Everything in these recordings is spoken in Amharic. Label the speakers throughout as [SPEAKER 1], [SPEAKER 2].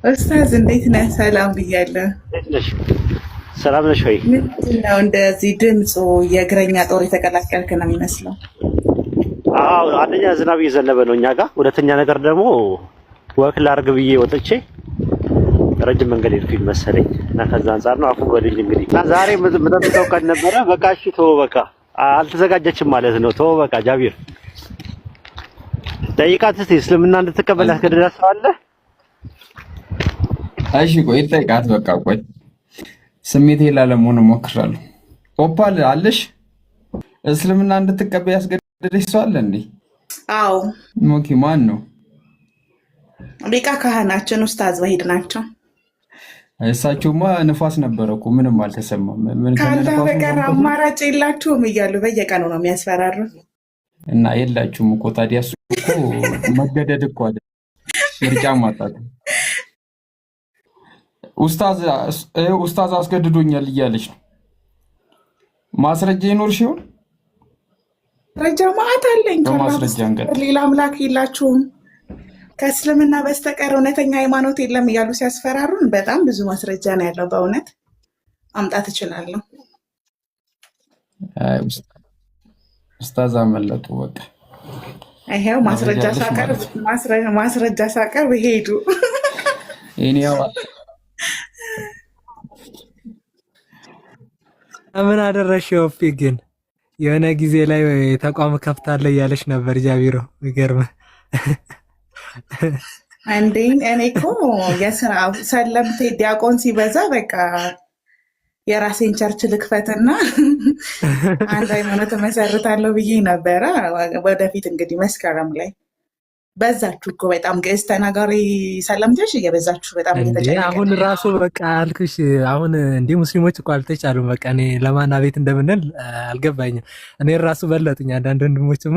[SPEAKER 1] ኡስታዝ እንዴት ነህ? ሰላም ብያለሁ።
[SPEAKER 2] እንዴት ነሽ? ሰላም ነሽ ወይ?
[SPEAKER 1] ምንድን ነው እንደዚህ ድምፁ የእግረኛ ጦር የተቀላቀልክ ነው የሚመስለው?
[SPEAKER 2] አዎ፣ አንደኛ ዝናብ እየዘነበ ነው እኛ ጋር፣ ሁለተኛ ነገር ደግሞ ወክ ላርግ ብዬ ወጥቼ ረጅም መንገድ ሄድኩኝ መሰለኝ እና ከዛ አንጻር ነው። አፉ በልኝ እንግዲህ እና ዛሬ የምጠብቀው ቀን ነበረ። በቃ እሺ ተወው፣ በቃ አልተዘጋጀችም ማለት ነው። ተወው በቃ ጃቢር ጠይቃት እስቲ እስልምና እንድትቀበል ያስገድዳት ሰው አለ?
[SPEAKER 3] እሺ ቆይ ጠይቃት። በቃ ቆይ ስሜቴ ላለመሆን እሞክራለሁ። ኦፓል አለሽ? እስልምና እንድትቀበል ያስገደደሽ ሰው አለ እንዴ?
[SPEAKER 1] አዎ
[SPEAKER 3] ኦኬ። ማን ነው?
[SPEAKER 1] ሊቀ ካህናችን ኡስታዝ ወሂድ ናቸው።
[SPEAKER 3] እሳቸውማ ንፋስ ነበረ እኮ ምንም አልተሰማም። ምን
[SPEAKER 1] ካንተ በቀር አማራጭ የላችሁም እያሉ በየቀኑ ነው የሚያስፈራሩ።
[SPEAKER 3] እና የላችሁም እኮ ታዲያ። እሱ እኮ መገደድ እኮ አይደል ምርጫ ማጣት። ኡስታዝ አስገድዶኛል እያለች ነው። ማስረጃ ይኖር ሲሆን
[SPEAKER 1] ማስረጃ ማዕት አለኝ።
[SPEAKER 3] በማስረጃ እንገድ
[SPEAKER 1] ሌላ አምላክ የላችሁም ከእስልምና በስተቀር እውነተኛ ሃይማኖት የለም እያሉ ሲያስፈራሩን በጣም ብዙ ማስረጃ ነው ያለው። በእውነት ማምጣት እችላለሁ።
[SPEAKER 3] ኡስታዝ አመለጡ። በቃ
[SPEAKER 1] ይሄው ማስረጃ ሳቀርብ ሄዱ።
[SPEAKER 4] ምን አደረሽ? ኦፊ ግን የሆነ ጊዜ ላይ ተቋም ከፍታለሁ እያለች ነበር ጃቢሮ። ይገርምህ
[SPEAKER 1] እንዴ! እኔ እኮ የስራ ሰለምቴ ዲያቆን ሲበዛ በቃ የራሴን ቸርች ልክፈትና አንድ ሃይማኖት መሰርታለሁ ብዬ ነበረ። ወደፊት እንግዲህ መስከረም ላይ በዛችሁ እኮ በጣም ግዕዝ ተናጋሪ ሰለምቴዎች እየበዛችሁ በጣም እየተጨነቀ
[SPEAKER 4] አሁን ራሱ በቃ አልኩሽ። አሁን እንዲህ ሙስሊሞች እኮ አልተቻሉም። በቃ እኔ ለማን አቤት እንደምንል አልገባኝም። እኔ ራሱ በለጡኝ አንዳንድ ወንድሞችማ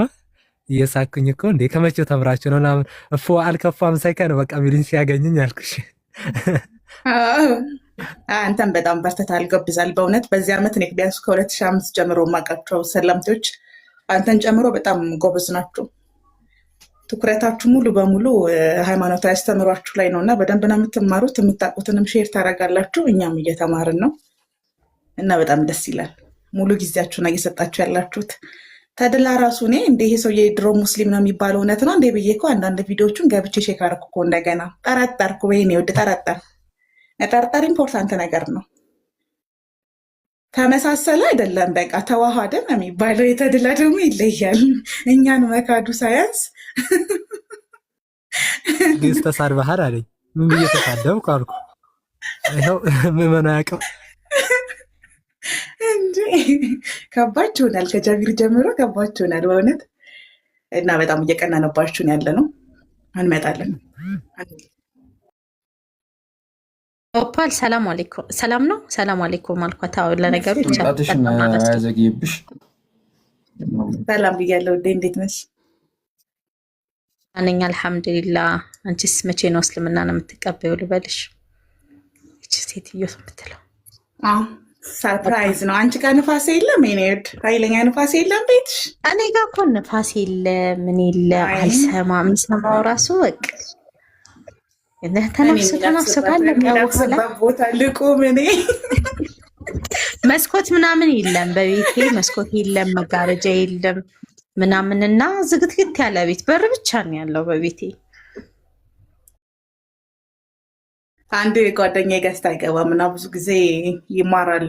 [SPEAKER 4] እየሳኩኝ እኮ እንዴ ከመቼው ተምራችሁ ነው ምናምን እፎ አልከፋም ሳይከን በቃ ሚሊን ሲያገኝኝ አልኩሽ።
[SPEAKER 1] አንተም በጣም በርተታል፣ ገብዛል። በእውነት በዚህ ዓመት እኔ ቢያንስ ከ2005 ጀምሮ የማውቃቸው ሰለምቴዎች አንተን ጨምሮ በጣም ጎበዝ ናቸው። ትኩረታችሁ ሙሉ በሙሉ ሃይማኖታዊ አስተምሯችሁ ላይ ነው እና በደንብ ነው የምትማሩት። የምታውቁትንም ሼር ታደርጋላችሁ፣ እኛም እየተማርን ነው እና በጣም ደስ ይላል። ሙሉ ጊዜያችሁን እየሰጣችሁ ያላችሁት ተድላ ራሱ እኔ እንደ ይሄ ሰውዬ ድሮ ሙስሊም ነው የሚባለው እውነት ነው እንደ ብዬ እኮ አንዳንድ ቪዲዮዎቹን ገብቼ ቼክ አደረኩ እኮ እንደገና ጠረጠርኩ። ወይኔ ውድ መጠርጠር ኢምፖርታንት ነገር ነው። ተመሳሰለ አይደለም በቃ ተዋሃደ ነው የሚባለው። የተድላ ደግሞ ይለያል። እኛን መካዱ ሳያንስ
[SPEAKER 4] ግዝ ተሳድበሃል አለኝ። ምን ብዬ ተሳደብኩ አልኩ። ይኸው ምዕመኑ ያውቀው
[SPEAKER 1] እንጂ ከባድ ይሆናል። ከጃቢር ጀምሮ ከባድ ይሆናል በእውነት እና በጣም እየቀናነባችሁን ያለ ነው። እንመጣለን።
[SPEAKER 5] ኦፓል ሰላም አለይኩም። ሰላም ነው። ሰላም አለይኩም አልኳት። ለነገሩ
[SPEAKER 3] ያዘግይብሽ።
[SPEAKER 1] ሰላም ብያለሁ። እንዴት ነሽ?
[SPEAKER 5] እኔ አልሐምዱሊላህ። አንቺስ መቼ ነው እስልምና ነው የምትቀበዩ ልበልሽ? እቺ ሴትዮ የምትለው
[SPEAKER 1] ሰርፕራይዝ ነው። አንቺ ጋር ንፋስ የለም? ኔድ ኃይለኛ ንፋስ የለም ቤትሽ?
[SPEAKER 5] እኔ ጋር እኮ ንፋስ የለ ምን የለ አይሰማም። የሚሰማው ራሱ በቃ ተነፍሱ
[SPEAKER 1] ቦታ ልቁም። እኔ
[SPEAKER 5] መስኮት ምናምን የለም በቤቴ መስኮት የለም መጋረጃ የለም ምናምንና ዝግትግት ያለ ቤት በር ብቻ ነው ያለው በቤቴ።
[SPEAKER 1] አንድ ጓደኛዬ ገዝታ አይገባም እና ብዙ ጊዜ ይማራል።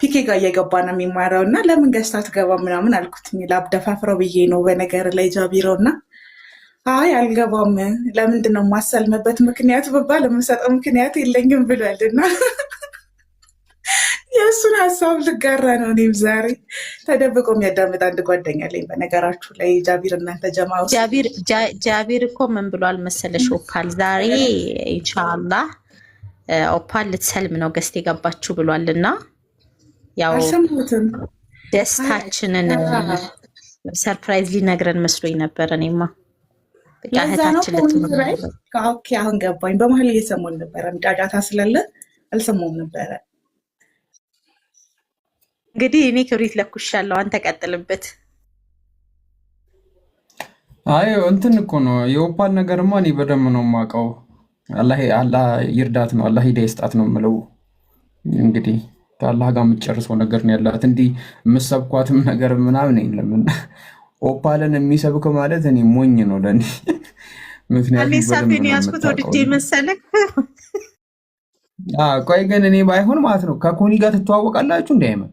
[SPEAKER 1] ፒኬ ጋር እየገባ ነው የሚማረው እና ለምን ገዝታ ትገባ ምናምን አልኩትኝ። ላብደፋፍረው ብዬ ነው በነገር ላይ ጃቢረው እና አይ አልገባም። ለምንድን ነው የማሰልምበት ምክንያት ብባል የምሰጠው ምክንያት የለኝም ብሏል እና የእሱን ሀሳብ ልጋራ ነው። እኔም ዛሬ ተደብቆ የሚያዳምጥ አንድ ጓደኛ አለኝ። በነገራችሁ ላይ ጃቢር እናንተ ጀማ ውስጥ
[SPEAKER 5] ጃቢር እኮ ምን ብሏል መሰለሽ? ኦፓል ዛሬ ኢንሻአላህ ኦፓል ልትሰልም ነው ገስት የገባችሁ ብሏል እና ያው
[SPEAKER 1] አልሰማሁትም።
[SPEAKER 5] ደስታችንን ሰርፕራይዝ ሊነግረን መስሎኝ ነበር። እኔማ
[SPEAKER 1] አሁን ገባኝ። በመሀል እየሰማሁን ነበረ፣ ጫጫታ ስላለ አልሰማሁም ነበረ።
[SPEAKER 5] እንግዲህ እኔ ክብሪት ለኩሻለሁ፣ አንተ ቀጥልበት።
[SPEAKER 3] አይ እንትን እኮ ነው የኦፓል ነገርማ እኔ በደንብ ነው የማውቀው። አላህ ይርዳት ነው፣ አላህ ሂዳያ ይስጣት ነው የምለው። እንግዲህ ከአላህ ጋር የምትጨርሰው ነገር ነው ያላት። እንዲህ የምሰብኳትም ነገር ምናምን የለም። እና ኦፓልን የሚሰብክ ማለት እኔ ሞኝ ነው ለእኔ። ምክንያቱም
[SPEAKER 5] ሳፊን ያስኩት ወድጄ መሰለህ።
[SPEAKER 3] ቆይ ግን እኔ ባይሆን ማለት ነው ከኮኒ ጋር ትተዋወቃላችሁ? እንዳይመን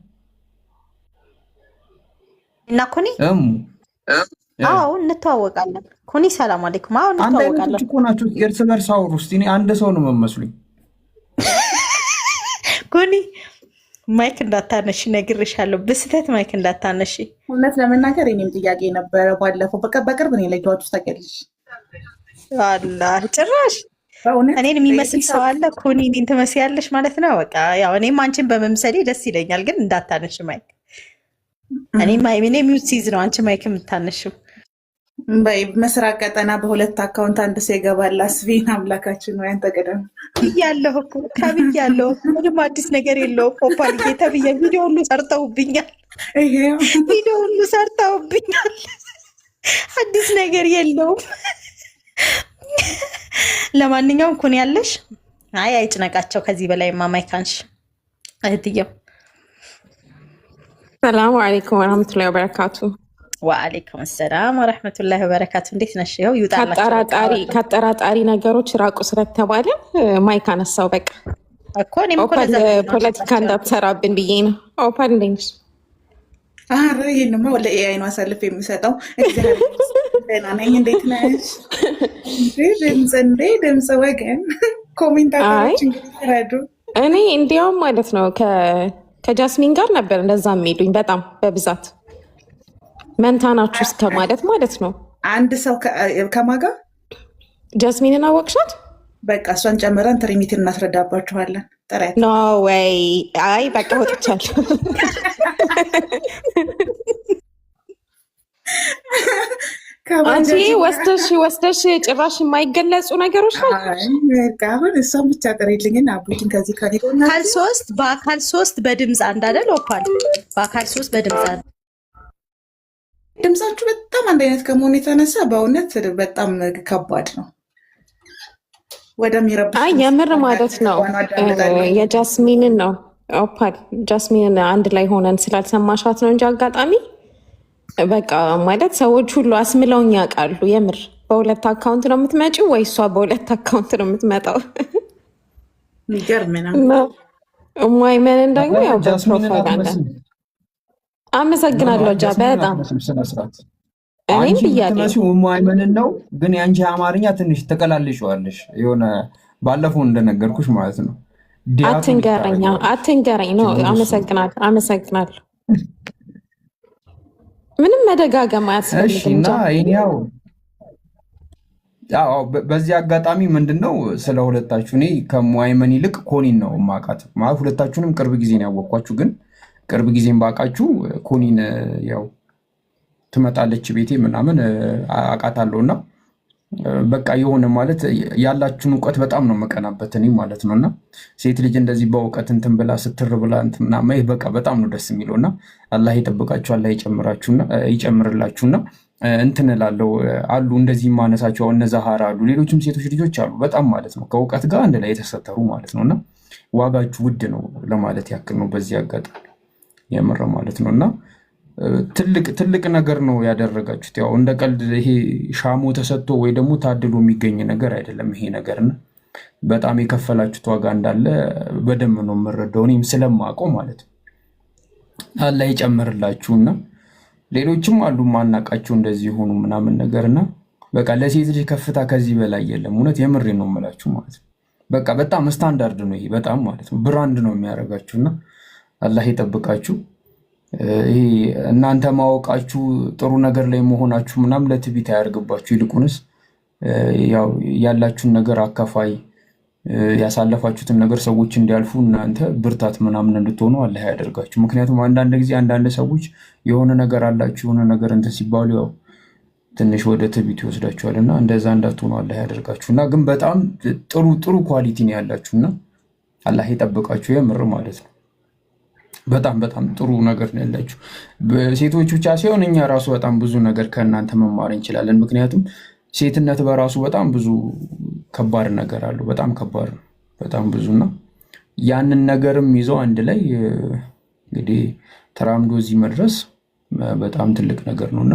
[SPEAKER 5] እና ኮኒ አዎ እንተዋወቃለን። ኮኒ ሰላም አለይኩም። አዎ እንተዋወቃለን
[SPEAKER 3] እኮ ናችሁ። እርስ በርስ አውሩ እስኪ። እኔ አንድ ሰው ነው የምመስሉኝ።
[SPEAKER 5] ኮኒ ማይክ እንዳታነሺ ነግሬሻለሁ። በስተት ማይክ እንዳታነሺ።
[SPEAKER 1] እውነት ለመናገር እኔም ጥያቄ ነበረ ባለፈው። በቅርብ ነው የለየኋችሁ ታውቂያለሽ።
[SPEAKER 5] አላህ ጭራሽ እኔን የሚመስል ሰው አለ? ኮኒ እኔን ትመስያለሽ ማለት ነው። በቃ ያው እኔም አንቺን በመምሰሌ ደስ ይለኛል፣ ግን እንዳታነሽ ማይክ። እኔ ሚውት ሲይዝ ነው አንቺ ማይክ የምታነሽው።
[SPEAKER 1] በይ ምስራቅ ቀጠና በሁለት አካውንት አንድ ሰው ይገባል። አስቢን አምላካችን ነው። ያንተ ቀደም
[SPEAKER 5] ብያለሁ እኮ ተብያለሁ። ምንም አዲስ ነገር የለውም። ኦፓልጌ ተብያ ቪዲዮ ሁሉ ሰርተውብኛል። ቪዲዮ ሁሉ ሰርተውብኛል። አዲስ ነገር የለውም። ለማንኛውም ኩን ያለሽ አይጭነቃቸው ከዚህ በላይ ማማይካንሽ እህትየው።
[SPEAKER 6] ሰላሙ አለይኩም ወረህመቱላሂ ወበረካቱ።
[SPEAKER 5] ወአለይኩም ሰላም ወረህመቱላሂ ወበረካቱ። እንዴት ነሽ? ይኸው
[SPEAKER 6] ከአጠራጣሪ ነገሮች ራቁ ስለተባለ ማይክ አነሳው። በቃ ኦፓል ፖለቲካ እንዳትሰራብን ብዬ ነው። ኦፓል እንዴት ነሽ?
[SPEAKER 1] ይህንማ ለኤአይ ነው አሳልፍ የሚሰጠው። ደህና ነኝ። እንዴት ነሽ? ድምፅ ወገን ኮሜንታተሮች እንግዲህ ረዱ።
[SPEAKER 6] እኔ እንዲያውም ማለት ነው ከጃስሚን ጋር ነበር እንደዛ የሚሉኝ በጣም በብዛት መንታ ናችሁ እስከ ማለት ነው።
[SPEAKER 1] አንድ ሰው ከማጋ
[SPEAKER 6] ጃስሚንን አወቅሻት?
[SPEAKER 1] በቃ እሷን ጨምረን ትሪኒቲን እናስረዳባችኋለን። ጥረት
[SPEAKER 6] ኖ ወይ አይ በቃ ወጥቻለሁ። አንቺ ወስደሽ ጭራሽ የማይገለጹ ነገሮች ናቸው።
[SPEAKER 1] አሁን እሷን ብቻ ጥሪልኝና አቡችን ከዚህ
[SPEAKER 5] በአካል ሶስት በድምፅ አንድ አይደል? ኦፓል በአካል ሶስት በድምፅ አንድ።
[SPEAKER 1] ድምፃችሁ በጣም አንድ አይነት ከመሆኑ የተነሳ በእውነት በጣም ከባድ ነው። ወደሚረብሽ
[SPEAKER 6] የምር ማለት ነው። የጃስሚንን ነው ኦፓል ጃስሚንን አንድ ላይ ሆነን ስላልሰማሻት ነው እንጂ አጋጣሚ በቃ ማለት ሰዎች ሁሉ አስምለውኝ ያውቃሉ። የምር በሁለት አካውንት ነው የምትመጪው ወይ እሷ በሁለት አካውንት ነው የምትመጣው?
[SPEAKER 1] የሚገርም ነው።
[SPEAKER 6] ማይመንን ደግሞ ያው በፕሮፋይል አለ። አመሰግናለሁ ጃ በጣም እኔም ብያለሁ።
[SPEAKER 3] ማይመንን ነው ግን የአንቺ አማርኛ ትንሽ ተቀላልሸዋለሽ። የሆነ ባለፈው እንደነገርኩሽ ማለት ነው።
[SPEAKER 6] አትንገረኝ ነው። አመሰግናለሁ። ምንም መደጋገም አያስፈልግም።
[SPEAKER 3] በዚህ አጋጣሚ ምንድን ነው ስለ ሁለታችሁ እኔ ከሙአይመን ይልቅ ኮኒን ነው የማውቃት። ማለት ሁለታችሁንም ቅርብ ጊዜ ነው ያወቅኳችሁ፣ ግን ቅርብ ጊዜም ባውቃችሁ ኮኒን ያው ትመጣለች ቤቴ ምናምን አውቃታለሁ። እና በቃ የሆነ ማለት ያላችሁን እውቀት በጣም ነው መቀናበት እኔ ማለት ነው። እና ሴት ልጅ እንደዚህ በእውቀት እንትን ብላ ስትር ብላ ምናምን በቃ በጣም ነው ደስ የሚለው። እና አላህ ይጠብቃችሁ፣ አላህ ይጨምርላችሁና እንትን እላለሁ አሉ እንደዚህ ማነሳቸው እነ ዛሃራ አሉ፣ ሌሎችም ሴቶች ልጆች አሉ በጣም ማለት ነው ከእውቀት ጋር አንድ ላይ የተሰተሩ ማለት ነው። እና ዋጋችሁ ውድ ነው ለማለት ያክል ነው በዚህ አጋጣሚ የምር ማለት ነው። እና ትልቅ ነገር ነው ያደረጋችሁት። ያው እንደ ቀልድ ይሄ ሻሞ ተሰጥቶ ወይ ደግሞ ታድሎ የሚገኝ ነገር አይደለም ይሄ ነገርና በጣም የከፈላችሁት ዋጋ እንዳለ በደንብ ነው የምረዳው እኔም ስለማውቀው ማለት ነው። አላህ ይጨምርላችሁና ሌሎችም አሉ ማናቃቸው እንደዚህ ሆኑ ምናምን ነገርና በቃ ለሴት ልጅ ከፍታ ከዚህ በላይ የለም። እውነት የምሬ ነው የምላችሁ ማለት ነው። በቃ በጣም ስታንዳርድ ነው ይሄ በጣም ማለት ነው። ብራንድ ነው የሚያደርጋችሁና አላህ ይጠብቃችሁ። ይሄ እናንተ ማወቃችሁ ጥሩ ነገር ላይ መሆናችሁ ምናምን ለትዕቢት አያርግባችሁ። ይልቁንስ ያው ያላችሁን ነገር አካፋይ ያሳለፋችሁትን ነገር ሰዎች እንዲያልፉ እናንተ ብርታት ምናምን እንድትሆኑ አላህ ያደርጋችሁ። ምክንያቱም አንዳንድ ጊዜ አንዳንድ ሰዎች የሆነ ነገር አላችሁ የሆነ ነገር እንትን ሲባሉ ያው ትንሽ ወደ ትዕቢት ይወስዳችኋል እና እንደዛ እንዳትሆኑ አላህ ያደርጋችሁ። እና ግን በጣም ጥሩ ኳሊቲ ነው ያላችሁና አላህ ይጠብቃችሁ የምር ማለት ነው። በጣም ጥሩ ነገር ነው ያላችሁ። ሴቶች ብቻ ሳይሆን እኛ ራሱ በጣም ብዙ ነገር ከእናንተ መማር እንችላለን። ምክንያቱም ሴትነት በራሱ በጣም ብዙ ከባድ ነገር አለው። በጣም ከባድ ነው፣ በጣም ብዙና ያንን ነገርም ይዘው አንድ ላይ እንግዲህ ተራምዶ እዚህ መድረስ በጣም ትልቅ ነገር ነውና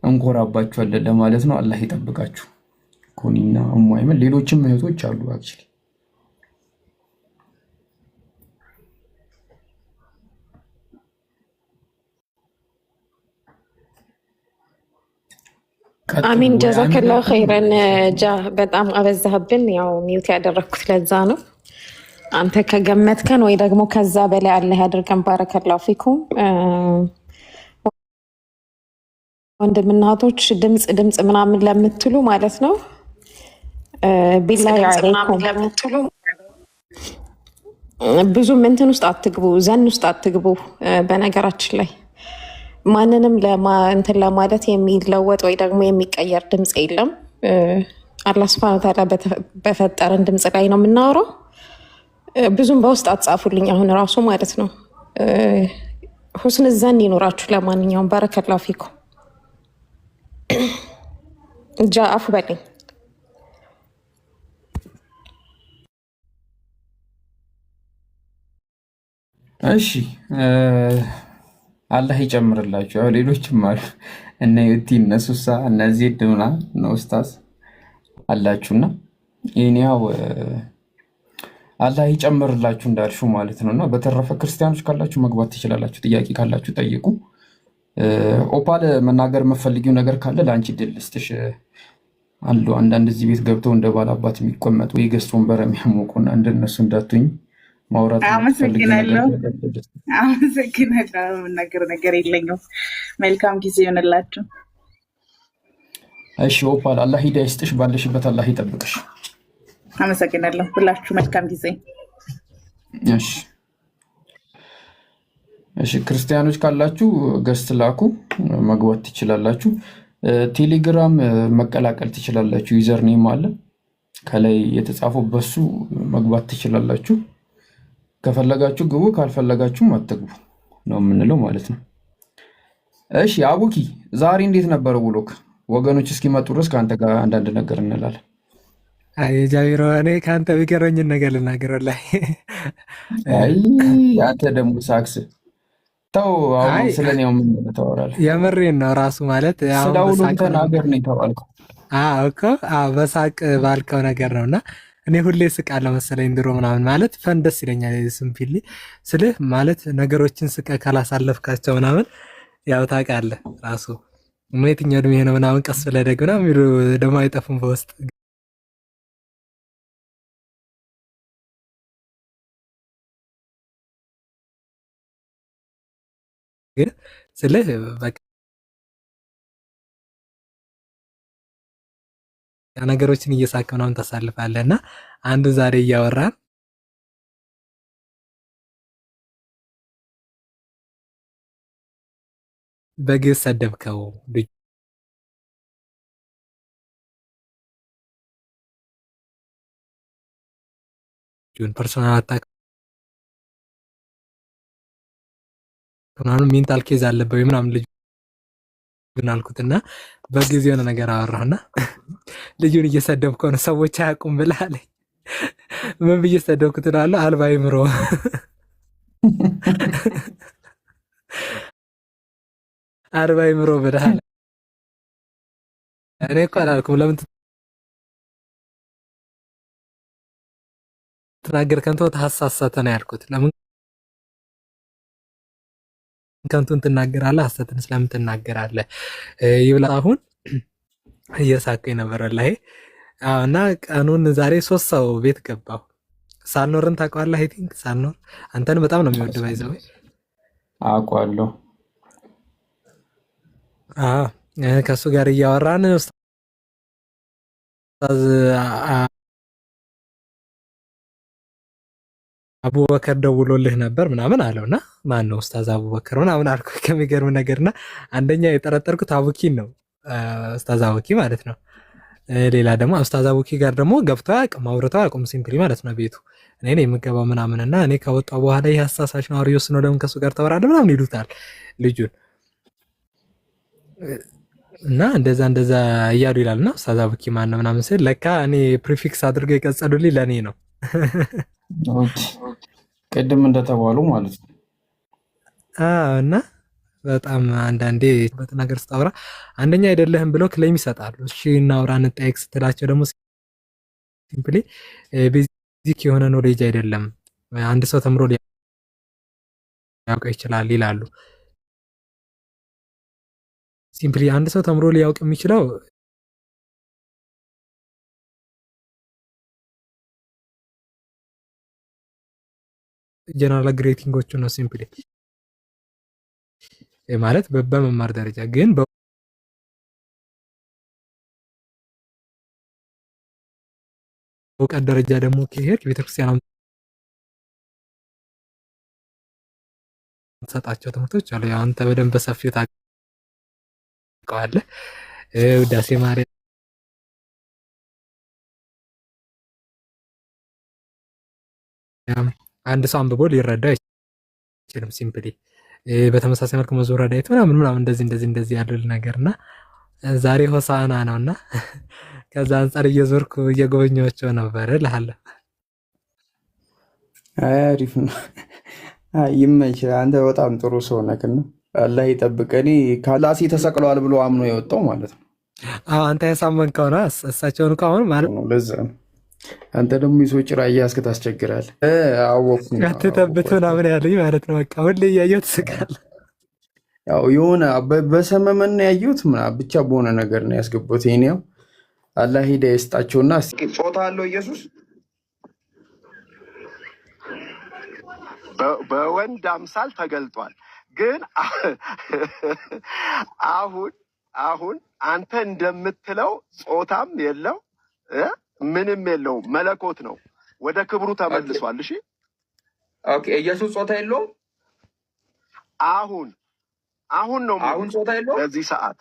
[SPEAKER 3] እንኮራባችኋለን ለማለት ነው። አላህ ይጠብቃችሁ። ኮኒና እሙ አይመን ሌሎችም እህቶች አሉ አክቹሊ
[SPEAKER 6] አሚን ጀዛከላሁ ኸይረን። በጣም አበዛህብን። ያው ሚውት ያደረግኩት ለዛ ነው። አንተ ከገመትከን ወይ ደግሞ ከዛ በላይ አላህ ያድርገን። ባረከላሁ ፊኩም። ወንድምና እህቶች ድምፅ ምናምን ለምትሉ ማለት ነው ቢላሂ አለይኩም ብዙም እንትን ውስጥ አትግቡ፣ ዘን ውስጥ አትግቡ። በነገራችን ላይ ማንንም እንትን ለማለት የሚለወጥ ወይ ደግሞ የሚቀየር ድምፅ የለም። አላህ ሱብሃነሁ ወተዓላ በፈጠረን ድምፅ ላይ ነው የምናወራው። ብዙም በውስጥ አትጻፉልኝ አሁን ራሱ ማለት ነው። ሁስን ዘን ይኖራችሁ። ለማንኛውም ባረከላሁ ፊኩም። አፉ በለኝ።
[SPEAKER 3] እሺ አላህ ይጨምርላችሁ። ያው ሌሎችም አሉ እነ ዩቲ እነ ሱሳ እነ ዜድ ምናምን እነ ኡስታዝ አላችሁና ይህን ያው አላህ ይጨምርላችሁ እንዳልሹ ማለት ነው። እና በተረፈ ክርስቲያኖች ካላችሁ መግባት ትችላላችሁ። ጥያቄ ካላችሁ ጠይቁ። ኦፓል መናገር የምፈልጊው ነገር ካለ ለአንቺ ድል ልስጥሽ። አሉ አንዳንድ እዚህ ቤት ገብተው እንደ ባላባት የሚቆመጡ የገዝት ወንበር የሚያሞቁና እንደነሱ እንዳትኝ ማውራት
[SPEAKER 1] አመሰግናለሁ። ነገር የለኝም። መልካም ጊዜ ይሆንላችሁ።
[SPEAKER 3] እሺ ኦፓል አላህ ሂዳያ ይስጥሽ፣ ባለሽበት አላህ ይጠብቅሽ።
[SPEAKER 1] አመሰግናለሁ። ሁላችሁ መልካም ጊዜ።
[SPEAKER 3] እሺ ክርስቲያኖች ካላችሁ ገስት ላኩ፣ መግባት ትችላላችሁ። ቴሌግራም መቀላቀል ትችላላችሁ። ዩዘር ኔም አለ ከላይ የተጻፈው፣ በሱ መግባት ትችላላችሁ። ከፈለጋችሁ ግቡ፣ ካልፈለጋችሁም አትግቡ ነው የምንለው ማለት ነው። እሺ አቡኪ ዛሬ እንዴት ነበረ ውሎክ? ወገኖች እስኪመጡ ድረስ ከአንተ ጋር አንዳንድ ነገር እንላለን።
[SPEAKER 4] ጃቢሮ እኔ ከአንተ ቢገረኝን ነገር ልናገር ላይ
[SPEAKER 3] አንተ ደግሞ ሳክስ ተው። አሁን ስለ እኔ ምን ታወራለህ?
[SPEAKER 4] የምሬን ነው ራሱ ማለት
[SPEAKER 3] ስለ ውሎ ተናገር ነው የተባልከው
[SPEAKER 4] እኮ በሳቅ ባልከው ነገር ነው። እና እኔ ሁሌ ስቃለሁ መሰለኝ ድሮ ምናምን ማለት ፈን ደስ ይለኛል። ስምፊል ስልህ ማለት ነገሮችን ስቀ ካላሳለፍካቸው ምናምን ያው ታውቃለህ ራሱ የትኛው ዕድሜ ነው ምናምን ቀስ ብለህ ደግና የሚሉ ደግሞ አይጠፉም በውስጥ ግን ስልህ በቃ ነገሮችን እየሳቅ ምናምን ታሳልፋለህ። እና አንዱ ዛሬ እያወራን በግብ ሰደብከው ልጁን ፐርሶናል አታክ ምናምን ሜንታል ኬዝ አለበት ምናምን ልጁ ግን አልኩትና በጊዜ የሆነ ነገር አወራሁና ልጁን እየሰደብከው ነው ሰዎች አያውቁም ብለህ አለኝ። ምን ብዬ ሰደብኩት እላለሁ? አልባ ይምሮ አልባ ይምሮ ብለህ አለ። እኔ እኮ አላልኩም። ለምን ትናገር ከንቱ ተሐሳሰተ ነው ያልኩት። ለምን ከንቱን ትናገራለህ? ሐሰትን ስለምን ትናገራለህ? ይብላ አሁን እየሳቀኝ ነበር ላይ እና ቀኑን ዛሬ 3 ሰው ቤት ገባሁ። ሳልኖርን ታውቀዋለህ? አይ ቲንክ ሳልኖር አንተን በጣም ነው የሚወድ ባይዘው
[SPEAKER 3] አውቀዋለሁ።
[SPEAKER 4] ከእሱ ጋር እያወራን ኡስታዝ አቡበከር ደውሎልህ ነበር ምናምን አለውና ማን ነው ኡስታዝ አቡበከር ምናምን አልኩ። ከሚገርም ነገርና አንደኛ የጠረጠርኩት አቡኪን ነው ኡስታዝ አቡኪ ማለት ነው። ሌላ ደግሞ ኡስታዝ አቡኪ ጋር ደግሞ ገብቶ አያውቅም፣ አውርተው አያውቁም። ሲምፕሊ ማለት ነው ቤቱ እኔ ነኝ የምገባው ምናምንና እኔ ከወጣሁ በኋላ ይህ አሳሳች ነው አሪዮስ ነው ለምን ከሱ ጋር ተወራለህ ምናምን ይሉታል ልጁን። እና እንደዛ እንደዛ እያሉ ይላል። እና ኡስታዝ አቡኪ ማን ነው ምናምን ስል ለካ እኔ ፕሪፊክስ አድርገው የቀጸሉልኝ ለእኔ ነው።
[SPEAKER 3] ቅድም እንደተባሉ ማለት ነው።
[SPEAKER 4] እና በጣም አንዳንዴ በተናገር ስታወራ አንደኛ አይደለህም ብለው ክሌም ይሰጣሉ። እሺ እናውራ እንጠያየቅ ስትላቸው ደግሞ ሲምፕሊ ቤዚክ የሆነ ኖሌጅ አይደለም አንድ ሰው ተምሮ ሊያውቀው ይችላል ይላሉ። ሲምፕሊ አንድ ሰው ተምሮ ሊያውቅ የሚችለው ጀነራል ግሬቲንጎቹ ነው። ሲምፕሊ ማለት በመማር ደረጃ ግን በእውቀት ደረጃ ደግሞ ከሄድ ቤተክርስቲያን የምትሰጣቸው ትምህርቶች አሉ። ያው አንተ በደንብ በሰፊው ታውቀዋለህ። ውዳሴ ማርያም አንድ ሰው አንብቦ ሊረዳው አይችልም። ሲምፕሊ በተመሳሳይ መልኩ መዝሙረ ዳዊት ምናምን እንደዚህ ያለ ነገርና ዛሬ ሆሳዕና ነውና ከዛ አንጻር እየዞርኩ እየጎበኘኋቸው ነበር እልሃለሁ።
[SPEAKER 3] አሪፍ ነው። ይመችህ። አንተ በጣም ጥሩ ሰው ነህና አላህ ይጠብቅ። እኔ ካላሲ ተሰቅለዋል ብሎ አምኖ የወጣው ማለት ነው።
[SPEAKER 4] አንተ ያሳመንከው ነው። እሳቸውን እኮ አሁን ማለት
[SPEAKER 3] ነው። ለዛ ነው። አንተ ደግሞ የሰው ጭራ እያስክ ታስቸግራለህ። አወኩኝ።
[SPEAKER 4] አትተብት ምናምን ያለኝ ማለት ነው። በቃ ሁሌ እያየሁ ትስቃለህ።
[SPEAKER 3] ያው የሆነ በሰመመን ያየሁት ብቻ በሆነ ነገር ነው ያስገቡት። ይሄን ያው አላህ ሂዳ ይስጣቸውና ጾታ አለው ኢየሱስ
[SPEAKER 7] በወንድ አምሳል ተገልጧል። ግን አሁን አንተ እንደምትለው ጾታም የለው ምንም የለውም፣ መለኮት ነው። ወደ ክብሩ ተመልሷል። እሺ
[SPEAKER 3] ኦኬ። ኢየሱስ ጾታ የለውም።
[SPEAKER 7] አሁን ነው
[SPEAKER 3] አሁን ጾታ የለውም።
[SPEAKER 7] በዚህ ሰዓት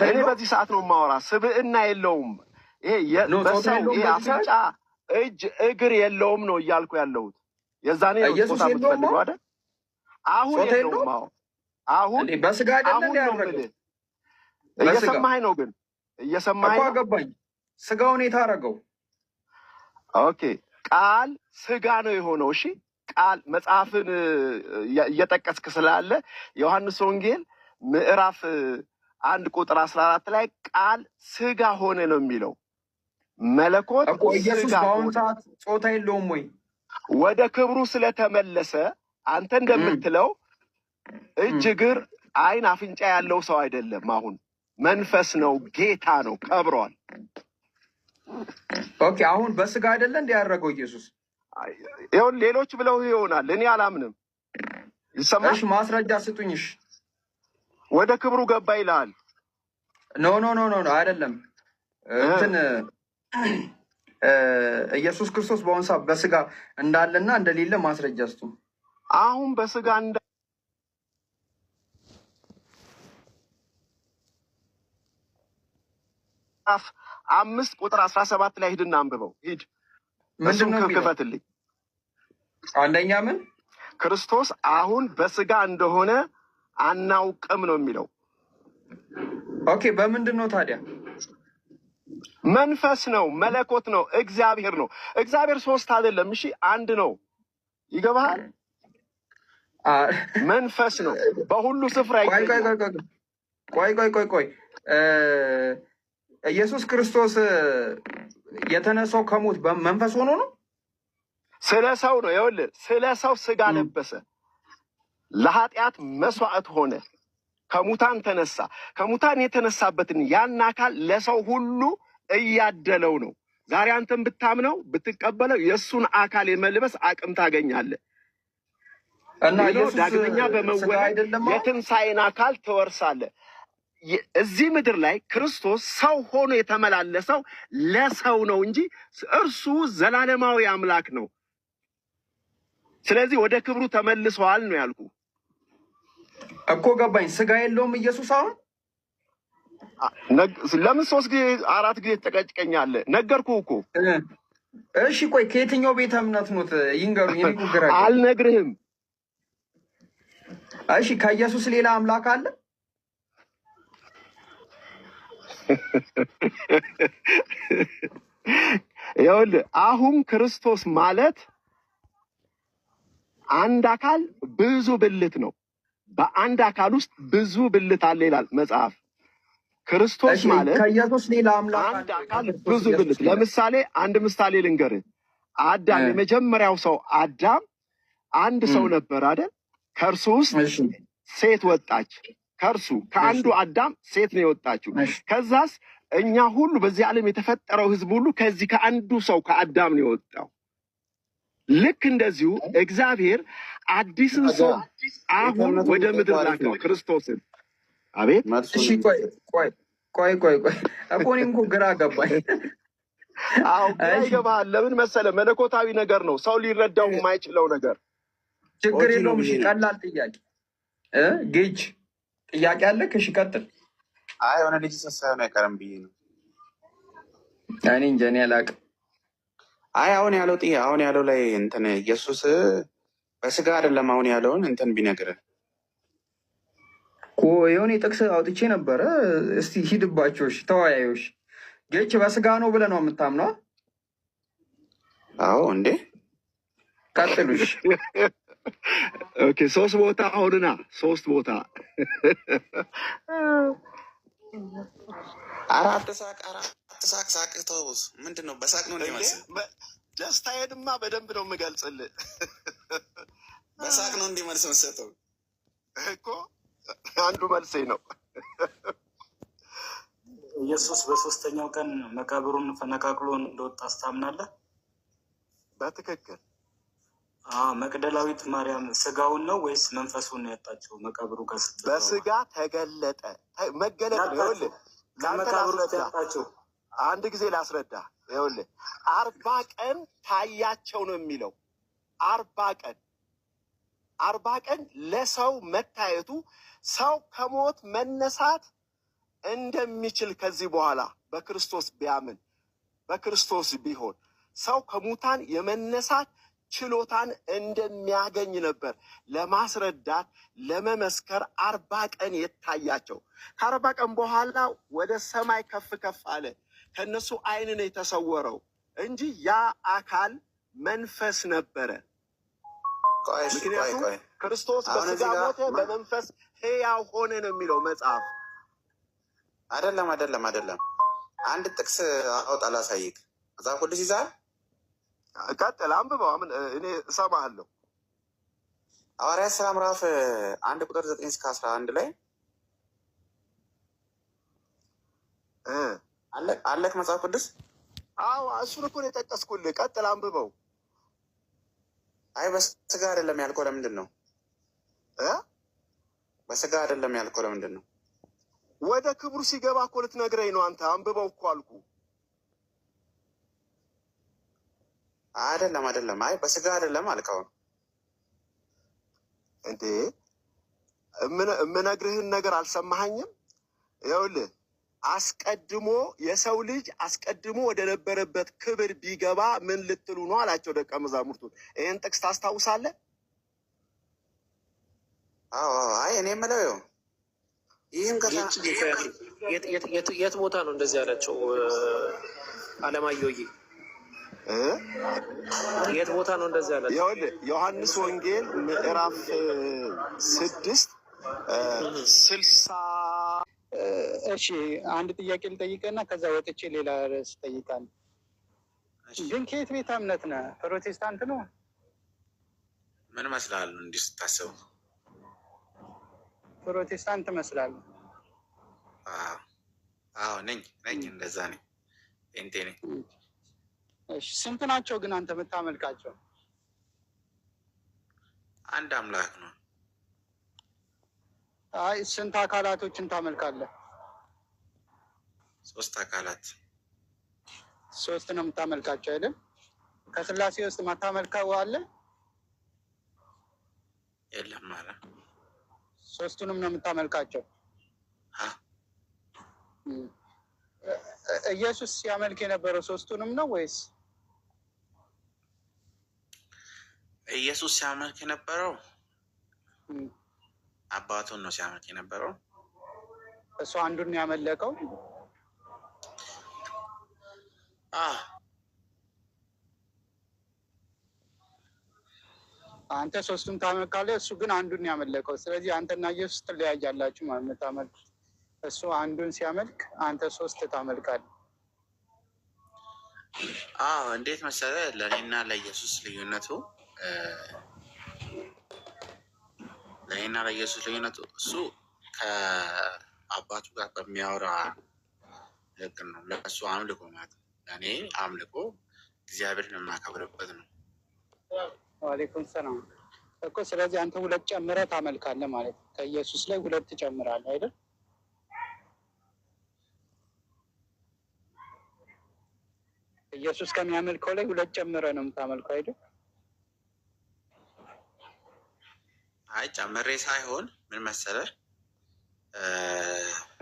[SPEAKER 7] እኔ በዚህ ሰዓት ነው የማወራ። ስብዕና የለውም። ይሄ በሰው ይሄ አፍንጫ፣ እጅ፣ እግር የለውም ነው እያልኩ ያለሁት። የዛኔ ነው ጾታ የምትፈልገው አይደል? አሁን የለውም። አሁን
[SPEAKER 3] በስጋ አይደለም ያደረገው።
[SPEAKER 7] እየሰማኸኝ ነው? ግን እየሰማኸኝ ነው?
[SPEAKER 3] ገባኝ። ስጋውን የታረገው
[SPEAKER 7] ኦኬ። ቃል ስጋ ነው የሆነው። እሺ ቃል መጽሐፍን እየጠቀስክ ስላለ ዮሐንስ ወንጌል ምዕራፍ 1:14 ላይ ቃል ስጋ ሆነ ነው የሚለው። መለኮት
[SPEAKER 3] ኢየሱስ በአሁኑ ሰዓት ጾታ የለውም ወይ?
[SPEAKER 7] ወደ ክብሩ ስለተመለሰ አንተ እንደምትለው እጅ፣ እግር፣ ዓይን፣ አፍንጫ ያለው ሰው አይደለም። አሁን መንፈስ ነው፣ ጌታ ነው፣ ከብሯል።
[SPEAKER 3] ኦኬ። አሁን በስጋ አይደለ እንደ ያደረገው ኢየሱስ?
[SPEAKER 7] ይሁን ሌሎች ብለው ይሆናል፣ እኔ አላምንም። ይሰማሽ?
[SPEAKER 3] ማስረጃ ስጡኝሽ።
[SPEAKER 7] ወደ ክብሩ ገባ ይላል።
[SPEAKER 3] ኖ አይደለም። እንትን ኢየሱስ ክርስቶስ በአሁኑ ሰዓት በስጋ እንዳለና እንደሌለ ማስረጃ ስጡ።
[SPEAKER 7] አሁን በስጋ 5:17 ላይ ሂድና አንብበው። ሂድ እሱም ክፈትልኝ።
[SPEAKER 3] አንደኛ ምን
[SPEAKER 7] ክርስቶስ አሁን በስጋ እንደሆነ አናውቅም ነው የሚለው።
[SPEAKER 3] ኦኬ። በምንድን ነው ታዲያ?
[SPEAKER 7] መንፈስ ነው፣ መለኮት ነው፣ እግዚአብሔር ነው። እግዚአብሔር ሶስት አይደለም። እሺ አንድ ነው። ይገባሃል? መንፈስ ነው፣ በሁሉ ስፍራ ይገኛል።
[SPEAKER 3] ቆይ ኢየሱስ ክርስቶስ የተነሳው ከሞት መንፈስ ሆኖ ነው?
[SPEAKER 7] ስለ ሰው ነው። ይኸውልህ ስለ ሰው ስጋ ለበሰ፣ ለኃጢአት መስዋዕት ሆነ፣ ከሙታን ተነሳ። ከሙታን የተነሳበትን ያን አካል ለሰው ሁሉ እያደለው ነው። ዛሬ አንተን ብታምነው ብትቀበለው የእሱን አካል የመልበስ አቅም ታገኛለህ
[SPEAKER 3] እና
[SPEAKER 7] ዳግመኛ በመወለድ የትንሣኤን አካል ትወርሳለህ። እዚህ ምድር ላይ ክርስቶስ ሰው ሆኖ የተመላለሰው ለሰው ነው እንጂ እርሱ ዘላለማዊ አምላክ ነው። ስለዚህ ወደ ክብሩ ተመልሰዋል ነው ያልኩ
[SPEAKER 3] እኮ። ገባኝ። ስጋ የለውም ኢየሱስ። አሁን
[SPEAKER 7] ለምን 3 ጊዜ 4 ጊዜ ትጨቀጭቀኛለህ? ነገርኩህ እኮ።
[SPEAKER 3] እሺ ቆይ ከየትኛው ቤተ እምነት ኖት ይንገሩኝ።
[SPEAKER 7] አልነግርህም።
[SPEAKER 3] እሺ ከኢየሱስ ሌላ አምላክ አለ?
[SPEAKER 7] ይኸውልህ አሁን ክርስቶስ ማለት አንድ አካል ብዙ ብልት ነው። በአንድ አካል ውስጥ ብዙ ብልት አለ ይላል መጽሐፍ። ክርስቶስ ማለት
[SPEAKER 3] ከኢየሱስ ሌላ አምላክ
[SPEAKER 7] አንድ አካል ብዙ ብልት። ለምሳሌ አንድ ምሳሌ ልንገርህ። አዳም የመጀመሪያው ሰው አዳም አንድ ሰው ነበር አይደል? ከእርሱ ውስጥ ሴት ወጣች። ከአንዱ አዳም ሴት ነው የወጣችው። ከዛስ እኛ ሁሉ በዚህ ዓለም የተፈጠረው ህዝብ ሁሉ ከዚህ ከአንዱ ሰው ከአዳም ነው የወጣው። ልክ እንደዚሁ እግዚአብሔር አዲስን ሰው አሁን ወደ ምድር ላከው ክርስቶስን። አቤት
[SPEAKER 3] እሺ፣ ቆይ እኮ እኔም እኮ ግራ ገባኝ።
[SPEAKER 7] አዎ ግራ ይገባሃል። ለምን መሰለህ? መለኮታዊ ነገር ነው፣ ሰው ሊረዳው የማይችለው ነገር።
[SPEAKER 3] ችግር የለውም። እሺ፣ ቀላል ጥያቄ ጌጅ ጥያቄ አለ። እሺ ቀጥል።
[SPEAKER 8] አይ የሆነ ልጅ ሳይሆን አይቀርም ብዬ ነው።
[SPEAKER 3] እኔ እንጃ፣ እኔ አላውቅም።
[SPEAKER 8] አይ አሁን ያለው ላይ እንትን ኢየሱስ በስጋ አይደለም አሁን ያለውን እንትን ቢነግርህ
[SPEAKER 3] እኮ የሆነ ጥቅስ አውጥቼ ነበረ። እስቲ ሂድባቸው። እሺ ተወያዮሽ። ጌች በስጋ ነው ብለህ ነው የምታምነው?
[SPEAKER 8] አዎ እንዴ
[SPEAKER 3] ቀጥሉሽ።
[SPEAKER 7] ኦኬ 3 ቦታ አሁንና 3 ቦታ
[SPEAKER 8] አራት ሳቅ ሳቅተውስ ምንድን ነው? በሳቅ ነው እንዲመስል
[SPEAKER 7] ደስታዬንማ በደንብ ነው የምገልጽልህ።
[SPEAKER 8] በሳቅ ነው እንዲመልስ መሰጠው
[SPEAKER 7] እኮ አንዱ መልሴ ነው።
[SPEAKER 9] ኢየሱስ በ3ኛው ቀን መቃብሩን ፈነቃቅሎ እንደወጣ አስታምናለህ?
[SPEAKER 7] በትክክል።
[SPEAKER 9] መቅደላዊት ማርያም ስጋውን ነው ወይስ መንፈሱን ነው ያጣችው? መቃብሩ ጋር
[SPEAKER 7] በስጋ ተገለጠ። መገለጥ ነው። ይኸውልህ
[SPEAKER 9] ከመቃብሩ ያጣችው
[SPEAKER 7] አንድ ጊዜ ላስረዳ። ይኸውልህ 40 ቀን ታያቸው ነው የሚለው። 40 ቀን ለሰው መታየቱ ሰው ከሞት መነሳት እንደሚችል ከዚህ በኋላ በክርስቶስ ቢያምን በክርስቶስ ቢሆን ሰው ከሙታን የመነሳት ችሎታን እንደሚያገኝ ነበር ለማስረዳት ለመመስከር 40 ቀን የታያቸው። ከ40 ቀን በኋላ ወደ ሰማይ ከፍ ከፍ አለ። ከነሱ ዓይን ነው የተሰወረው እንጂ ያ አካል መንፈስ ነበረ። ምክንያቱም ክርስቶስ በስጋ ሞተ፣ በመንፈስ ሕያው ሆነ ነው የሚለው መጽሐፍ።
[SPEAKER 8] አይደለም። አንድ ጥቅስ አውጣ ላሳይክ። መጽሐፍ ቅዱስ ይዛል።
[SPEAKER 7] ቀጥል፣ አንብበው። እኔ እሰማሃለሁ።
[SPEAKER 8] ሐዋርያት ሥራ ምዕራፍ 1 ቁጥር 9 እስከ 11 ላይ አለክ መጽሐፍ ቅዱስ?
[SPEAKER 7] አዎ እሱን እኮ ነው የጠቀስኩልህ። ቀጥል፣ አንብበው።
[SPEAKER 8] አይ በስጋ አይደለም ያልከው ለምንድን ነው? በስጋ አይደለም ያልከው ለምንድን ነው?
[SPEAKER 7] ወደ ክብሩ ሲገባ እኮ ልትነግረኝ ነው አንተ። አንብበው እኮ አልኩ።
[SPEAKER 8] አይደለም። አይ በስጋ አይደለም አልከው
[SPEAKER 7] እንዴ? የምነግርህን ነገር አልሰማኸኝም? ይኸውልህ አስቀድሞ የሰው ልጅ አስቀድሞ ወደ ነበረበት ክብር ቢገባ ምን ልትሉ ነው አላቸው ደቀ መዛሙርቱን። ይህን ጥቅስ ታስታውሳለህ?
[SPEAKER 8] አዎ። አይ እኔ የምለው ይህም
[SPEAKER 10] የት ቦታ ነው እንደዚህ ያላቸው? አለማየሁዬ የት ቦታ ነው እንደዚህ ያላቸው?
[SPEAKER 7] ይኸውልህ ዮሐንስ ወንጌል ምዕራፍ 6:60
[SPEAKER 11] እሺ አንድ ጥያቄ ልጠይቅና ከዛ ወጥቼ ሌላ ርዕስ እጠይቃለሁ። ግን ከየት ቤተ እምነት ነህ? ፕሮቴስታንት ነው?
[SPEAKER 8] ምን መስላል እንዲህ ስታስበው?
[SPEAKER 11] ፕሮቴስታንት እመስላለሁ።
[SPEAKER 8] አዎ ነኝ። እንደዛ ነኝ። ጴንጤ ነኝ።
[SPEAKER 11] እሺ ስንት ናቸው ግን አንተ የምታመልካቸው?
[SPEAKER 8] አንድ አምላክ ነው።
[SPEAKER 11] አይ ስንት አካላቶችን ታመልካለህ?
[SPEAKER 8] 3 አካላት።
[SPEAKER 11] 3 ነው የምታመልካቸው አይደል? ከስላሴ ውስጥ ማታመልከው አለ?
[SPEAKER 8] የለም ማለት
[SPEAKER 11] 3ቱንም ነው የምታመልካቸው? ኢየሱስ ሲያመልክ የነበረው 3ቱንም ነው ወይስ?
[SPEAKER 8] ኢየሱስ ሲያመልክ የነበረው አባቱን ነው ሲያመልክ የነበረው።
[SPEAKER 11] እሱ አንዱን ያመለከው? አንተ ሶስቱን ታመልካለህ፣ እሱ ግን አንዱን ያመለከው። ስለዚህ አንተና ኢየሱስ ትለያያላችሁ ማለት ነው። እሱ አንዱን ሲያመልክ አንተ ሶስት ታመልካለህ።
[SPEAKER 8] እንዴት መሰለህ? ለእኔና ለኢየሱስ ልዩነቱ እሱ ከአባቱ ጋር በሚያወራ ንግግር ነው። ለእሱ አምልኮ ማለት ነው። ለእኔ አምልኮ እግዚአብሔርን የማከብርበት ነው።
[SPEAKER 11] ዋሌኩም ሰላም እኮ። ስለዚህ አንተ ሁለት ጨምረህ ታመልካለህ ማለት ነው። ከኢየሱስ ላይ ሁለት ትጨምራለህ አይደል? ኢየሱስ ከሚያመልከው ላይ ሁለት ጨምረህ ነው የምታመልከው አይደል?
[SPEAKER 8] አይ ጨምሬ ሳይሆን ምን መሰለህ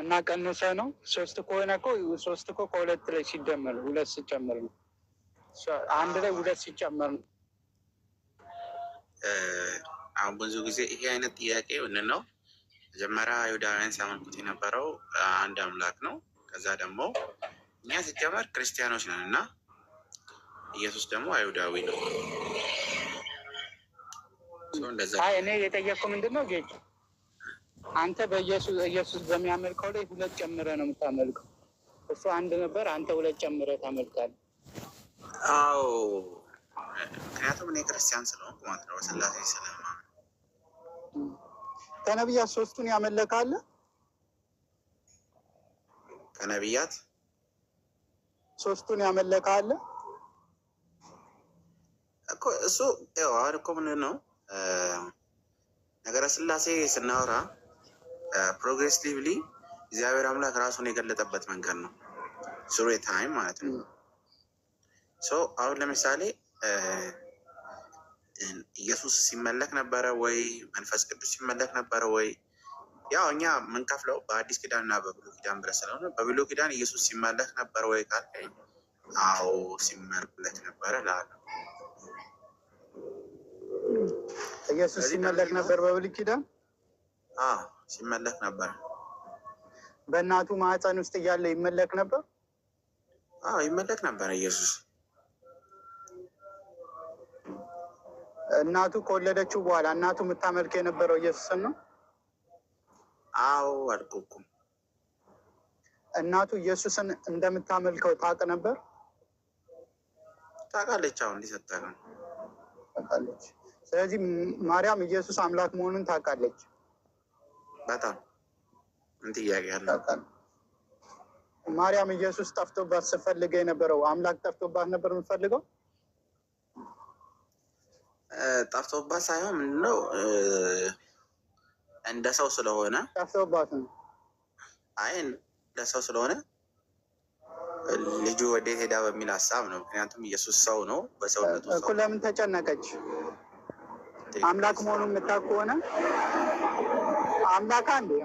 [SPEAKER 11] እና ቀንሰህ ነው። ሶስት ከሆነ እኮ ሶስት እኮ ከሁለት ላይ ሲደመር ሁለት ሲጨምር ነው። አንድ ላይ ሁለት ሲጨመር ነው።
[SPEAKER 8] አሁን ብዙ ጊዜ ይሄ አይነት ጥያቄ ምንድን ነው? መጀመሪያ አይሁዳውያን ሲያመልኩት የነበረው አንድ አምላክ ነው። ከዛ ደግሞ እኛ ሲጀመር ክርስቲያኖች ነን እና ኢየሱስ ደግሞ አይሁዳዊ ነው።
[SPEAKER 11] እኔ የጠየቅኩህ ምንድን ነው ጌች፣ አንተ ኢየሱስ በሚያመልከው ላይ ሁለት ጨምረህ ነው የምታመልከው። እሱ አንድ ነበር፣ አንተ ሁለት ጨምረህ ታመልካለህ።
[SPEAKER 8] አዎ ምክንያቱም እኔ ክርስቲያን ስለሆንኩ ማለት ነው። በስላሴ ስለማምን።
[SPEAKER 11] ከነቢያት ሶስቱን ያመለካለ?
[SPEAKER 8] ከነቢያት
[SPEAKER 11] ሶስቱን ያመለካለ
[SPEAKER 8] እኮ እሱ አሁን እኮ ምንድን ነው ነገረ ስላሴ ስናወራ ፕሮግሬሲቭሊ እግዚአብሔር አምላክ ራሱን የገለጠበት መንገድ ነው። ሱሬ ታይም ማለት ነው። አሁን ለምሳሌ ኢየሱስ ሲመለክ ነበረ ወይ? መንፈስ ቅዱስ ሲመለክ ነበረ ወይ? ያው እኛ የምንከፍለው በአዲስ ኪዳን እና በብሉይ ኪዳን ብለህ ስለሆነ በብሉይ ኪዳን ኢየሱስ ሲመለክ ነበረ ወይ ካልከኝ፣ አዎ ሲመለክ ነበረ እላለሁ።
[SPEAKER 11] ኢየሱስ ሲመለክ ነበር በብሉይ ኪዳን?
[SPEAKER 8] ሲመለክ ነበር።
[SPEAKER 11] በእናቱ ማህፀን ውስጥ እያለ ይመለክ ነበር?
[SPEAKER 8] ይመለክ ነበር ኢየሱስ።
[SPEAKER 11] እናቱ ከወለደችው በኋላ እናቱ የምታመልክ የነበረው ኢየሱስን ነው?
[SPEAKER 8] አዎ አልኩኩም።
[SPEAKER 11] እናቱ ኢየሱስን እንደምታመልከው ታውቅ ነበር?
[SPEAKER 8] ታውቃለች። አሁን እንዲሰጠ ነው
[SPEAKER 11] ታውቃለች። ስለዚህ ማርያም ኢየሱስ አምላክ መሆኑን ታውቃለች።
[SPEAKER 8] በጣም ምን ጥያቄ ያለ?
[SPEAKER 11] ማርያም ኢየሱስ ጠፍቶባት ስትፈልገው የነበረው አምላክ ጠፍቶባት ነበር የምትፈልገው?
[SPEAKER 8] ጠፍቶባት ሳይሆን ምንድነው እንደ ሰው ስለሆነ
[SPEAKER 11] ጠፍቶባት ነው።
[SPEAKER 8] አይ እንደ ሰው ስለሆነ ልጁ ወዴት ሄዳ በሚል ሀሳብ ነው። ምክንያቱም ኢየሱስ ሰው ነው። በሰውነቱ
[SPEAKER 11] እኮ ለምን ተጨነቀች? አምላክ መሆኑን የምታውቅ ከሆነ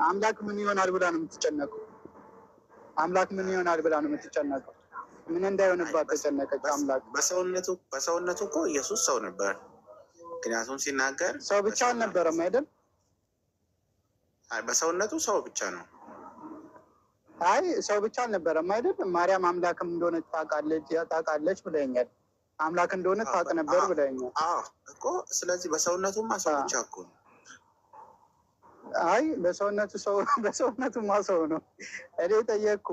[SPEAKER 11] አምላክ ምን ይሆናል ብላ ነው የምትጨነቀው? አምላክ ምን ይሆናል ብላ ነው የምትጨነቀው? ምን እንዳይሆንባት ተጨነቀች? አምላክ
[SPEAKER 8] በሰውነቱ እኮ ኢየሱስ ሰው ነበር። ምክንያቱም ሲናገር
[SPEAKER 11] ሰው ብቻ አልነበረም አይደል?
[SPEAKER 8] በሰውነቱ ሰው ብቻ ነው።
[SPEAKER 11] አይ ሰው ብቻ አልነበረም አይደል? ማርያም አምላክም እንደሆነ ታውቃለች ብለኛል። አምላክ እንደሆነ ታውቅ ነበር ብለኛል
[SPEAKER 8] እኮ። ስለዚህ በሰውነቱማ ሰው ብቻ እኮ ነው።
[SPEAKER 11] አይ በሰውነቱማ ሰው ነው። እኔ ጠየቅኩ።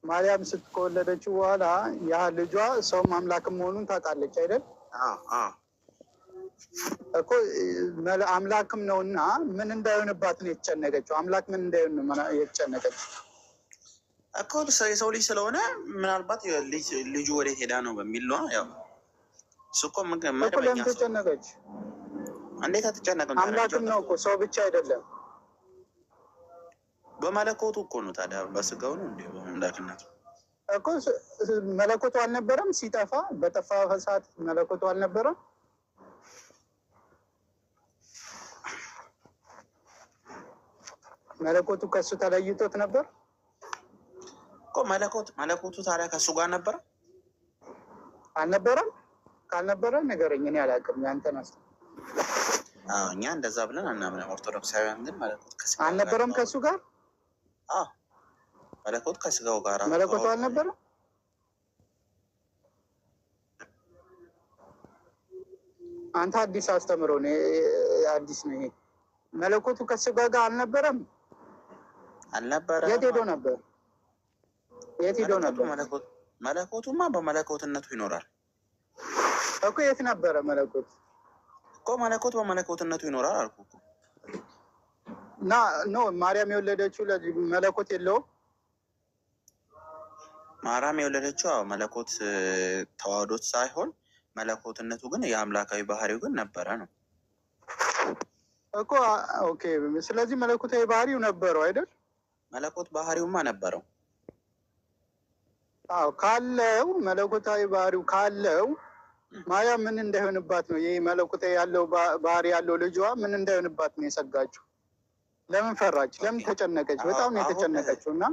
[SPEAKER 11] ማርያም ስትከወለደችው በኋላ ያ ልጇ ሰውም አምላክም መሆኑን ታውቃለች አይደል? እኮ አምላክም ነውና ምን እንዳይሆንባት ነው የተጨነቀችው? አምላክ ምን እንዳይሆን የተጨነቀችው
[SPEAKER 8] እኮ የሰው ልጅ ስለሆነ ምናልባት ልጁ ወዴት ሄዳ ነው በሚል ነው። ያው እሱ እኮ
[SPEAKER 11] ለምን ተጨነቀች?
[SPEAKER 8] እንዴት አትጨነቅም?
[SPEAKER 11] አምላክም ነው እኮ ሰው ብቻ አይደለም።
[SPEAKER 8] በመለኮቱ እኮ ነው። ታዲያ በስጋው ነው እንዴ? በአምላክነቱ
[SPEAKER 11] እኮ መለኮቱ አልነበረም? ሲጠፋ በጠፋ ሰዓት መለኮቱ አልነበረም? መለኮቱ ከሱ ተለይቶት ነበር
[SPEAKER 8] እኮ። መለኮቱ ታዲያ ከሱ ጋር ነበረ
[SPEAKER 11] አልነበረም? ካልነበረ ንገረኝ፣ እኔ አላውቅም። ያንተን
[SPEAKER 8] እኛ እንደዛ ብለን አናምንም። ኦርቶዶክሳውያን ግን መለኮት
[SPEAKER 11] አልነበረም ከሱ ጋር።
[SPEAKER 8] መለኮት ከስጋው ጋር
[SPEAKER 11] መለኮቱ አልነበረም? አንተ አዲስ አስተምሮ ነው አዲስ ነው። ይሄ መለኮቱ ከስጋ ጋር አልነበረም። የት ሄዶ ነበር? የት ሄዶ ነበር?
[SPEAKER 8] መለኮቱማ በመለኮትነቱ ይኖራል
[SPEAKER 11] እኮ። የት ነበረ መለኮት
[SPEAKER 8] እኮ? መለኮት በመለኮትነቱ ይኖራል አልኩ እኮ።
[SPEAKER 11] እና ኖ ማርያም የወለደችው መለኮት የለውም።
[SPEAKER 8] ማርያም የወለደችው መለኮት ተዋህዶት ሳይሆን መለኮትነቱ ግን የአምላካዊ ባህሪው ግን ነበረ ነው
[SPEAKER 11] እኮ። ኦኬ። ስለዚህ መለኮታዊ ባህሪው ነበረው አይደል?
[SPEAKER 8] መለኮት ባህሪውማ ነበረው።
[SPEAKER 11] አዎ ካለው መለኮታዊ ባህሪው ካለው ማርያም ምን እንዳይሆንባት ነው? ይሄ መለኮታዊ ያለው ባህሪ ያለው ልጇ ምን እንዳይሆንባት ነው የሰጋችው? ለምን ፈራች? ለምን ተጨነቀች? በጣም ነው የተጨነቀችው። እና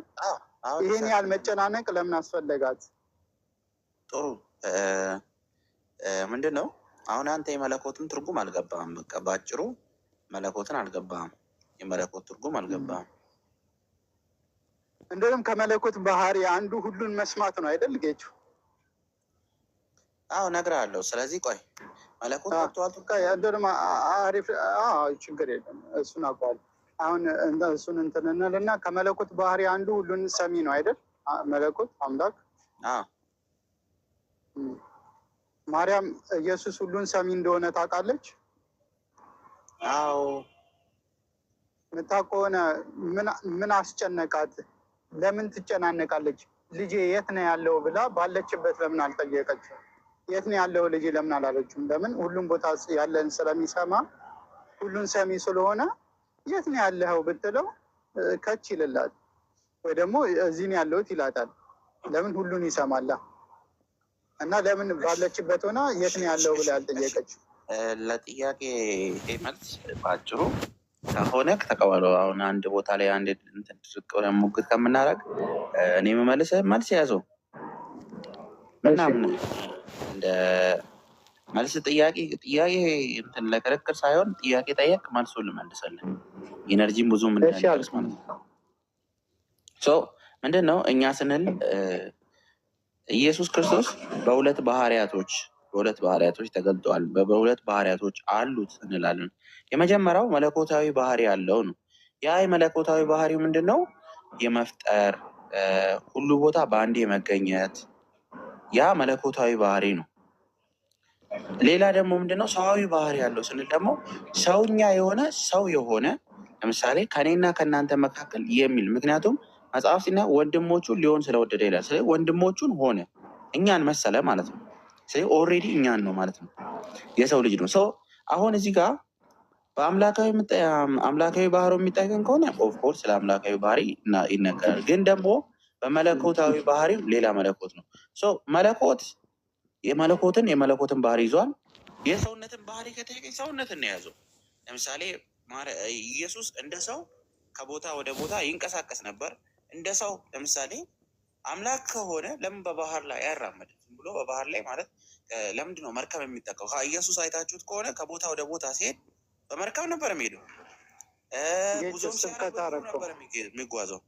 [SPEAKER 11] ይሄን ያህል መጨናነቅ ለምን አስፈለጋት?
[SPEAKER 8] ጥሩ ምንድን ነው አሁን አንተ የመለኮትን ትርጉም አልገባህም። በቃ ባጭሩ መለኮትን አልገባህም። የመለኮት ትርጉም አልገባህም።
[SPEAKER 11] እንደውም ከመለኮት ባህሪ አንዱ ሁሉን መስማት ነው አይደል ጌቹ?
[SPEAKER 8] አዎ እነግርሃለሁ። ስለዚህ ቆይ መለኮት
[SPEAKER 11] እንደውም አሪፍ ችግር የለም እሱን አውቀዋለሁ። አሁን እሱን እንትን እንልና ከመለኮት ባህሪ አንዱ ሁሉን ሰሚ ነው አይደል? መለኮት አምላክ። ማርያም ኢየሱስ ሁሉን ሰሚ እንደሆነ ታውቃለች?
[SPEAKER 8] አዎ።
[SPEAKER 11] የምታውቅ ከሆነ ምን አስጨነቃት? ለምን ትጨናነቃለች? ልጄ የት ነው ያለው ብላ ባለችበት ለምን አልጠየቀችም? የት ነው ያለው ልጄ ለምን አላለችም? ለምን? ሁሉም ቦታ ያለን ስለሚሰማ ሁሉን ሰሚ ስለሆነ የት ነው ያለኸው ብትለው ከች ይልላል፣ ወይ ደግሞ እዚህ ነው ያለሁት ይላታል። ለምን? ሁሉን ይሰማላ። እና ለምን ባለችበት ሆና የት ነው ያለው ብላ ያልጠየቀችው?
[SPEAKER 8] ለጥያቄ መልስ ባጭሩ ከሆነ ተቀበለው። አሁን አንድ ቦታ ላይ አንድ ድርቅ ብለን ሙግት ከምናደርግ እኔ የምመልስ መልስ ያዘው ምናምን እንደ መልስ ጥያቄ እንትን ለክርክር ሳይሆን ጥያቄ ጠየቅ መልሶ ልመልሰልን ኢነርጂም ብዙ ምንደርስ ማለት ነው። ምንድን ነው እኛ ስንል ኢየሱስ ክርስቶስ በሁለት ባህሪያቶች ተገልጠዋል። በሁለት ባህሪያቶች አሉት እንላለን። የመጀመሪያው መለኮታዊ ባህሪ ያለው ነው። ያ የመለኮታዊ ባህሪው ምንድን ነው? የመፍጠር ሁሉ ቦታ በአንድ የመገኘት ያ መለኮታዊ ባህሪ ነው። ሌላ ደግሞ ምንድነው? ሰዋዊ ባህሪ ያለው ስንል ደግሞ ሰውኛ የሆነ ሰው የሆነ ለምሳሌ ከኔና ከእናንተ መካከል የሚል ምክንያቱም መጽሐፍ ሲና ወንድሞቹን ሊሆን ስለወደደ ይላል። ስለዚህ ወንድሞቹን ሆነ እኛን መሰለ ማለት ነው። ስለዚህ ኦልሬዲ እኛን ነው ማለት ነው። የሰው ልጅ ነው ሰው። አሁን እዚህ ጋር በአምላካዊ ባህሪ የሚጠቀም ከሆነ ኦፍኮርስ ስለ አምላካዊ ባህሪ ይነገራል። ግን ደግሞ በመለኮታዊ ባህሪው ሌላ መለኮት ነው። መለኮት የመለኮትን ባህሪ ይዟል። የሰውነትን ባህሪ ከተገኝ ሰውነትን ነው የያዘው። ለምሳሌ ኢየሱስ እንደ ሰው ከቦታ ወደ ቦታ ይንቀሳቀስ ነበር። እንደ ሰው ለምሳሌ አምላክ ከሆነ ለምን በባህር ላይ አያራምድም? ብሎ በባህር ላይ ማለት ለምንድን ነው መርከብ የሚጠቀው? ኢየሱስ አይታችሁት ከሆነ ከቦታ ወደ ቦታ ሲሄድ በመርከብ ነበር የሚሄደው። ጉዞም ሲያደርግ ነበር የሚጓዘው።